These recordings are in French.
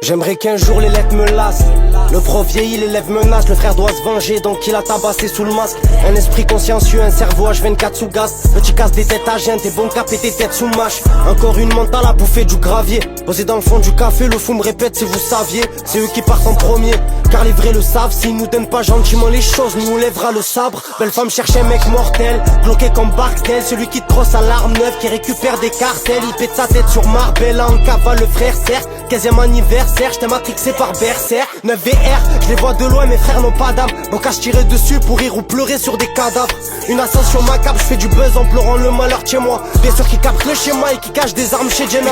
J'aimerais qu'un jour les lettres me lassent. Le prof vieillit, l'élève menace. Le frère doit se venger, donc il a tabassé sous le masque. Un esprit consciencieux, un cerveau H24 sous gaz. Petit casse des têtes à gêne, t'es bon cap et tes têtes sous mâche. Encore une mentale à bouffer du gravier. Posé dans le fond du café, le fou me répète si vous saviez. C'est eux qui partent en premier, car les vrais le savent. S'ils nous donnent pas gentiment les choses, nous lèvera le sabre. Belle femme cherche un mec mortel, bloqué comme Bartel. Celui qui te crosse à l'arme neuve, qui récupère des cartels. Il pète sa tête sur Marbella, en cavale le frère certes. 15e anniversaire, j't'ai matrixé par Berserk. 9 VR, je les vois de loin, mes frères n'ont pas d'âme. Donc à se tirer dessus pour rire ou pleurer sur des cadavres. Une ascension macabre, je fais du buzz en pleurant le malheur de chez moi. Bien sûr qui capte le schéma et qui cache des armes chez Jenna.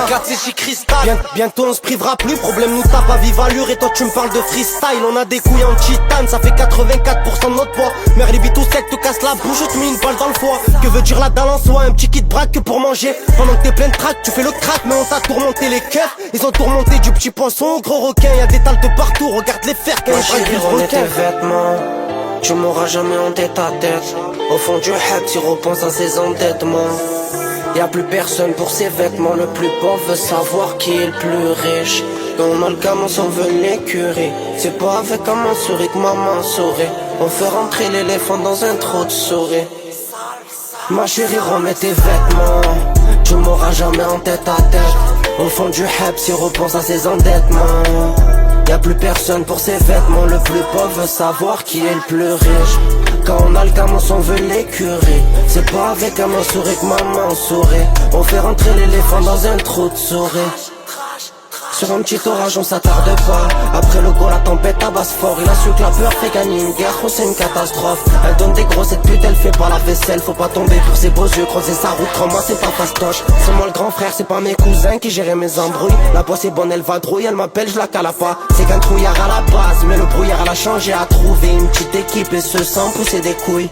Bientôt on se privera plus, problème nous tape à vive allure. Et toi tu me parles de freestyle, on a des couilles en titane. Ça fait 84% de notre poids. Mère les tout sec, te casse la bouche, je te mets une balle dans le foie. Que veut dire la dalle en soi, un petit kit braque que pour manger. Pendant que t'es plein de trac, tu fais le crack. Mais on t'a tourmenté les keufs, ils ont tourmenté du petit poisson au gros requin. Y'a des talles de partout, regarde les fers qu'un chérie, remets tes vêtements. Tu m'auras jamais en tête à tête. Au fond du hub, tu repenses à ses endettements. Y'a plus personne pour ses vêtements. Le plus pauvre veut savoir qui est le plus riche. Et on a le gamin, on veut l'écurie. C'est pas avec un souris que maman sourit. On fait rentrer l'éléphant dans un trou de souris. Ma chérie, remets tes vêtements. Tu m'auras jamais en tête à tête. Au fond du hub, si repense à ses endettements. Y'a plus personne pour ses vêtements. Le plus pauvre veut savoir qui est le plus riche. Quand on a le gamin, on veut l'écurie. C'est pas avec un souris que maman sourit. On fait rentrer l'éléphant dans un trou de souris. Sur un petit orage on s'attarde pas. Après le go la tempête tabasse fort. Il a su que la peur fait gagner une guerre. Oh c'est une catastrophe. Elle donne des gros, cette pute elle fait pas la vaisselle. Faut pas tomber pour ses beaux yeux, creuser sa route. Crois-moi c'est pas fastoche. C'est moi le grand frère, c'est pas mes cousins qui géraient mes embrouilles. La bosse est bonne, elle va drouille. Elle m'appelle, je la cala pas. C'est qu'un trouillard à la base, mais le brouillard elle a changé. A trouvé une petite équipe et se sent pousser des couilles.